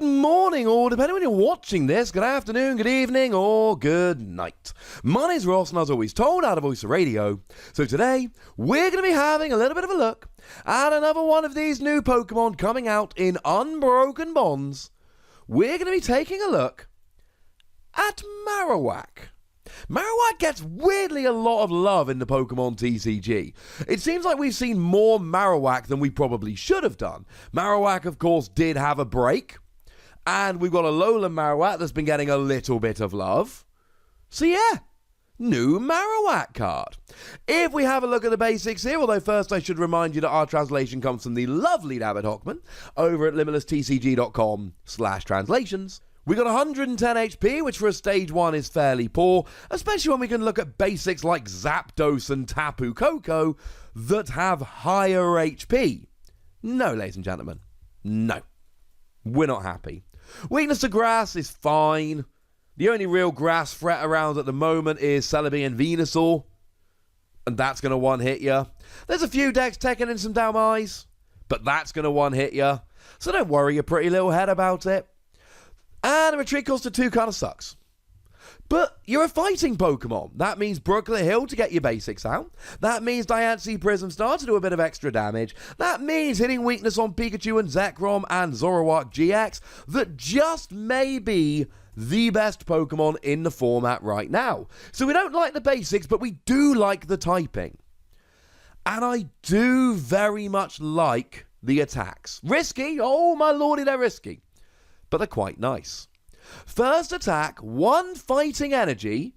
Good morning, or depending when you're watching this, good afternoon, good evening, or good night. My name's Ross, and as always told, out of Voice of Radio. So today, we're going to be having a little bit of a look at another one of these new Pokemon coming out in Unbroken Bonds. We're going to be taking a look at Marowak. Marowak gets weirdly a lot of love in the Pokemon TCG. It seems like we've seen more Marowak than we probably should have done. Marowak, of course, did have a break, and we've got a Alolan Marowak that's been getting a little bit of love. So yeah, new Marowak card. If we have a look at the basics here, although first I should remind you that our translation comes from the lovely David Hochmann over at limitlesstcg.com/translations. We got 110 HP, which for a stage 1 is fairly poor, especially when we can look at basics like Zapdos and Tapu Koko that have higher HP. No, ladies and gentlemen, no. We're not happy. Weakness to grass is fine. The only real grass threat around at the moment is Celebi and Venusaur, and that's going to one-hit you. There's a few decks taking in some damn eyes, but that's going to one-hit you, so don't worry your pretty little head about it. And a retreat cost of 2 kind of sucks. But you're a fighting Pokemon. That means Brooklet Hill to get your basics out. That means Diancie Prism Star to do a bit of extra damage. That means hitting weakness on Pikachu and Zekrom and Zoroark GX that just may be the best Pokemon in the format right now. So we don't like the basics, but we do like the typing. And I do very much like the attacks. Risky? Oh my lordy, they're risky. But they're quite nice. First attack, 1 fighting energy.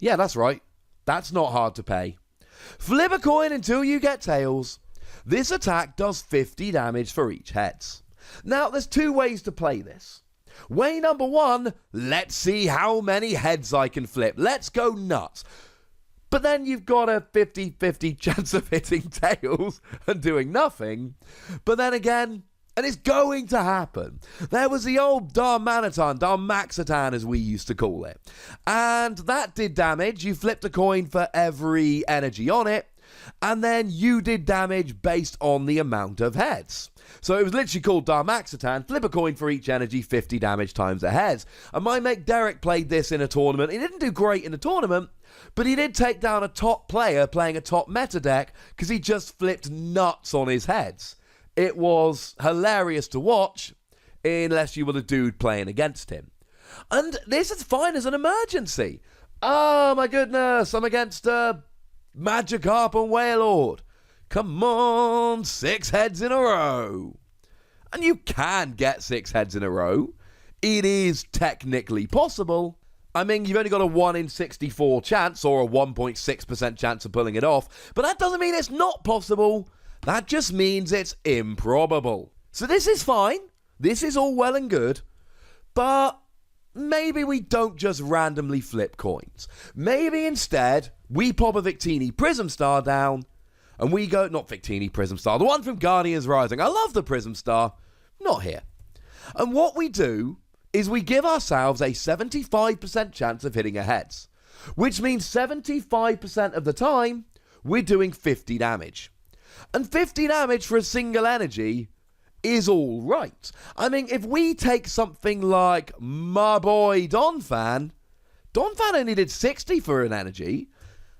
Yeah, that's right. That's not hard to pay. Flip a coin until you get tails. This attack does 50 damage for each heads. Now, there's 2 ways to play this. Way number 1, let's see how many heads I can flip. Let's go nuts. But then you've got a 50-50 chance of hitting tails and doing nothing. But then again, and it's going to happen. There was the old Darmanitan as we used to call it. And that did damage. You flipped a coin for every energy on it. And then you did damage based on the amount of heads. So it was literally called Darmanitan. Flip a coin for each energy, 50 damage times the heads. And my mate Derek played this in a tournament. He didn't do great in the tournament, but he did take down a top player playing a top meta deck because he just flipped nuts on his heads. It was hilarious to watch, unless you were the dude playing against him. And this is fine as an emergency. Oh my goodness, I'm against Magikarp and Wailord. Come on, 6 heads in a row. And you can get 6 heads in a row. It is technically possible. I mean, you've only got a 1 in 64 chance, or a 1.6% chance of pulling it off. But that doesn't mean it's not possible. That just means it's improbable. So this is fine. This is all well and good. But maybe we don't just randomly flip coins. Maybe instead we pop a Victini Prism Star down and we go, not Victini Prism Star, the one from Guardians Rising. I love the Prism Star. Not here. And what we do is we give ourselves a 75% chance of hitting a heads, which means 75% of the time we're doing 50 damage. And 50 damage for a single energy is all right. I mean, if we take something like my boy Donphan only did 60 for an energy,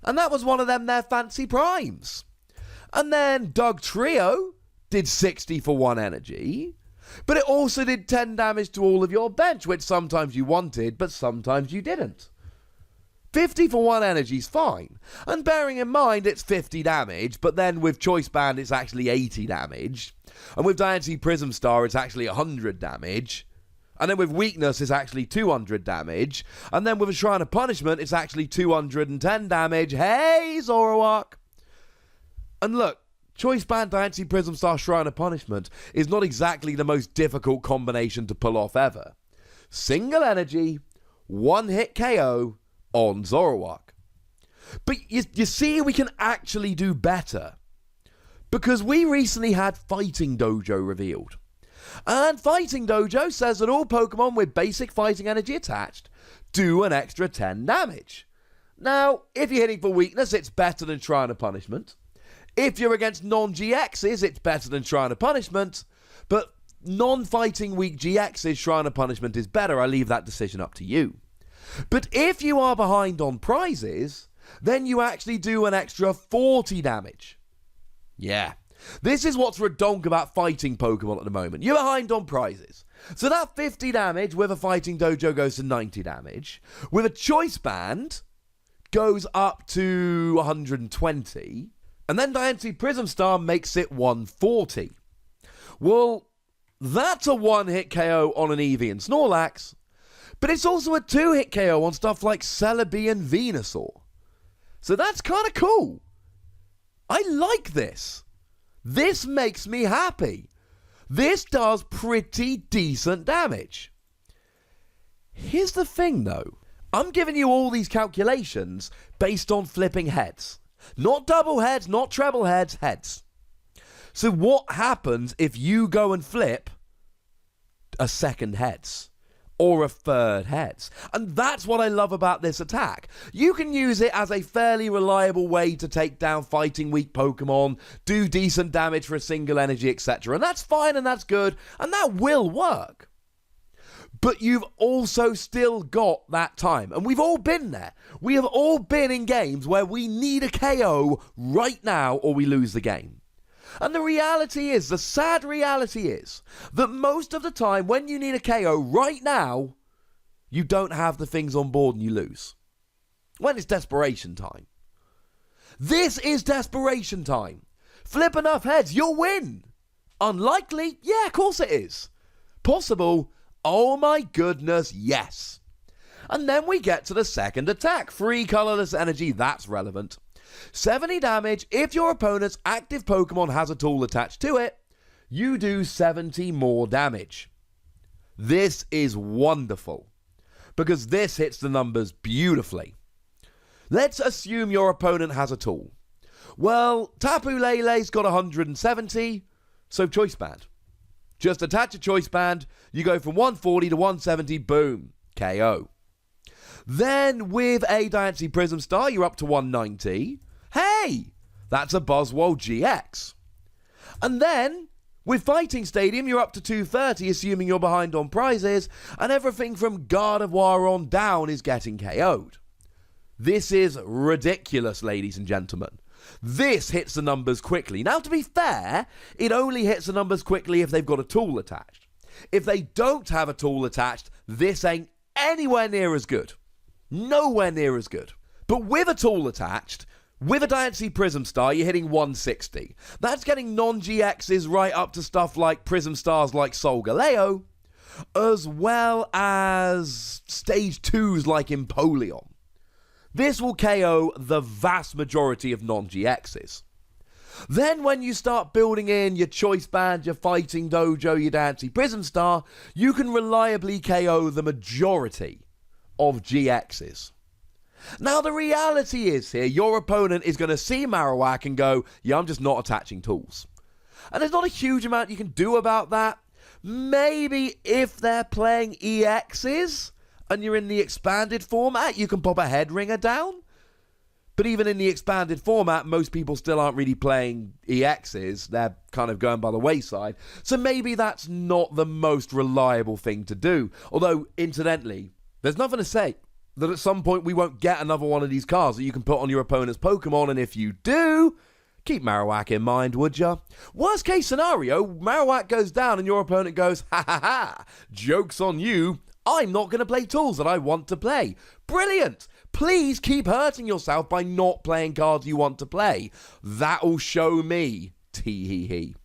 and that was one of them their fancy primes. And then Doug Trio did 60 for 1 energy, but it also did 10 damage to all of your bench, which sometimes you wanted, but sometimes you didn't. 50 for 1 energy is fine. And bearing in mind it's 50 damage, but then with Choice Band it's actually 80 damage. And with Diancie Prism Star it's actually 100 damage. And then with Weakness it's actually 200 damage. And then with a Shrine of Punishment it's actually 210 damage. Hey, Zoroark! And look, Choice Band, Diancie Prism Star, Shrine of Punishment is not exactly the most difficult combination to pull off ever. Single energy, 1-hit KO, on Zoroark. But you see, we can actually do better. Because we recently had Fighting Dojo revealed. And Fighting Dojo says that all Pokemon with basic fighting energy attached do an extra 10 damage. Now, if you're hitting for weakness, it's better than Shrine of Punishment. If you're against non-GXs, it's better than Shrine of Punishment. But non-fighting weak GX's Shrine of Punishment is better. I leave that decision up to you. But if you are behind on prizes, then you actually do an extra 40 damage. Yeah. This is what's redonk about fighting Pokemon at the moment. You're behind on prizes. So that 50 damage with a Fighting Dojo goes to 90 damage. With a Choice Band, goes up to 120. And then Diancie Prism Star makes it 140. Well, that's a one-hit KO on an Eevee and Snorlax. But it's also a two-hit KO on stuff like Celebi and Venusaur. So that's kind of cool. I like this. This makes me happy. This does pretty decent damage. Here's the thing, though. I'm giving you all these calculations based on flipping heads. Not double heads, not treble heads, heads. So what happens if you go and flip a second heads? Or a third heads. And that's what I love about this attack. You can use it as a fairly reliable way to take down fighting weak Pokemon, do decent damage for a single energy, etc. And that's fine and that's good, and that will work. But you've also still got that time. And we've all been there. We have all been in games where we need a KO right now or we lose the game. And the reality is, the sad reality is, that most of the time when you need a KO right now, you don't have the things on board and you lose. When it's desperation time. This is desperation time. Flip enough heads, you'll win. Unlikely? Yeah, of course it is. Possible? Oh my goodness, yes. And then we get to the second attack. Free colorless energy, that's relevant. 70 damage. If your opponent's active Pokemon has a tool attached to it, you do 70 more damage. This is wonderful, because this hits the numbers beautifully. Let's assume your opponent has a tool. Well, Tapu Lele's got 170, so Choice Band. Just attach a Choice Band, you go from 140 to 170, boom, KO. Then with a Diancie Prism Star, you're up to 190. Hey, that's a Buzzwole GX. And then, with Fighting Stadium, you're up to 230, assuming you're behind on prizes, and everything from Gardevoir on down is getting KO'd. This is ridiculous, ladies and gentlemen. This hits the numbers quickly. Now, to be fair, it only hits the numbers quickly if they've got a tool attached. If they don't have a tool attached, this ain't anywhere near as good. Nowhere near as good. But with a tool attached, with a Diancie Prism Star, you're hitting 160. That's getting non-GXs right up to stuff like Prism Stars like Solgaleo, as well as Stage 2s like Empoleon. This will KO the vast majority of non-GXs. Then when you start building in your Choice Band, your Fighting Dojo, your Diancie Prism Star, you can reliably KO the majority of GXs. Now the reality is here, your opponent is going to see Marowak and go, yeah, I'm just not attaching tools. And there's not a huge amount you can do about that. Maybe if they're playing EXs and you're in the expanded format, you can pop a head ringer down. But even in the expanded format, most people still aren't really playing EXs. They're kind of going by the wayside. So maybe that's not the most reliable thing to do. Although, incidentally, there's nothing to say that at some point we won't get another one of these cards that you can put on your opponent's Pokemon, and if you do, keep Marowak in mind, would ya? Worst case scenario, Marowak goes down and your opponent goes, ha ha ha, joke's on you, I'm not going to play tools that I want to play. Brilliant! Please keep hurting yourself by not playing cards you want to play. That'll show me, tee-hee-hee.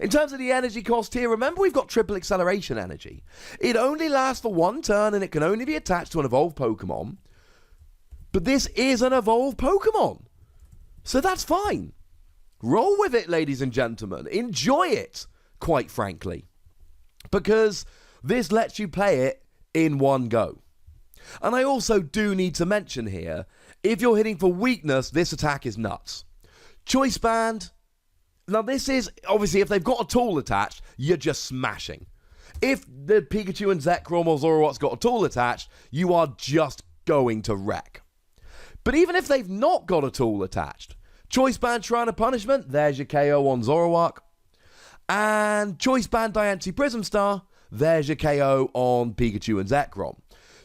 In terms of the energy cost here, remember we've got triple acceleration energy. It only lasts for one turn and it can only be attached to an evolved Pokemon. But this is an evolved Pokemon. So that's fine. Roll with it, ladies and gentlemen. Enjoy it, quite frankly. Because this lets you play it in one go. And I also do need to mention here, if you're hitting for weakness, this attack is nuts. Choice Band. Now this is, obviously, if they've got a tool attached, you're just smashing. If the Pikachu and Zekrom or Zoroark's got a tool attached, you are just going to wreck. But even if they've not got a tool attached, Choice Band, Shrine of Punishment, there's your KO on Zoroark. And Choice Band Diancie Prism Star, there's your KO on Pikachu and Zekrom.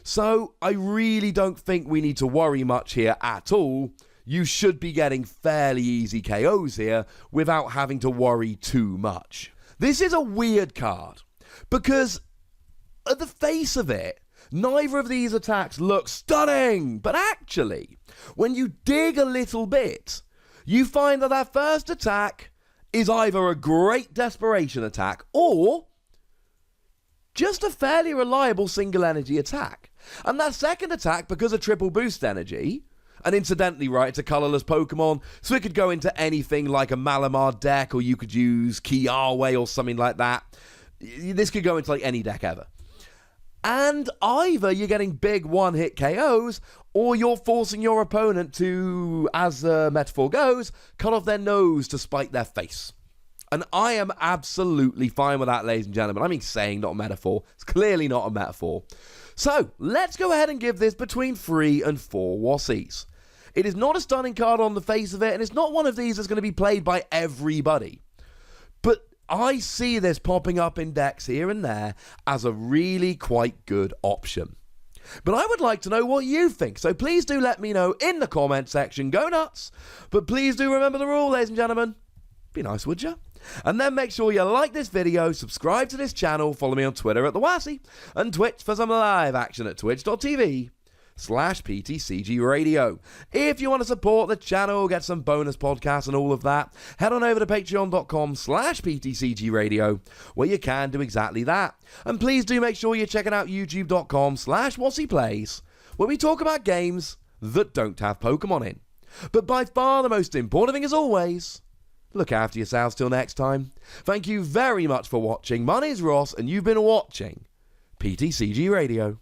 So I really don't think we need to worry much here at all. You should be getting fairly easy KOs here without having to worry too much. This is a weird card because at the face of it, neither of these attacks look stunning, but actually, when you dig a little bit, you find that that first attack is either a great desperation attack or just a fairly reliable single energy attack. And that second attack, because of triple boost energy, and incidentally, right, it's a colourless Pokemon, so it could go into anything like a Malamar deck, or you could use Kiawe or something like that. This could go into like any deck ever. And either you're getting big one-hit KOs, or you're forcing your opponent to, as the metaphor goes, cut off their nose to spite their face. And I am absolutely fine with that, ladies and gentlemen. I mean saying, not a metaphor. It's clearly not a metaphor. So, let's go ahead and give this between 3 and 4 Wassies. It is not a stunning card on the face of it, and it's not one of these that's going to be played by everybody. But I see this popping up in decks here and there as a really quite good option. But I would like to know what you think, so please do let me know in the comment section. Go nuts! But please do remember the rule, ladies and gentlemen. Be nice, would you? And then make sure you like this video, subscribe to this channel, follow me on Twitter at @TheWassie, and Twitch for some live action at twitch.tv/PTCGRadio. If you want to support the channel, get some bonus podcasts and all of that, head on over to patreon.com/PTCGRadio, where you can do exactly that. And please do make sure you're checking out youtube.com/WassiePlays, where we talk about games that don't have Pokemon in. But by far the most important thing, as always, look after yourselves till next time. Thank you very much for watching. My name's Ross, and you've been watching PTCG Radio.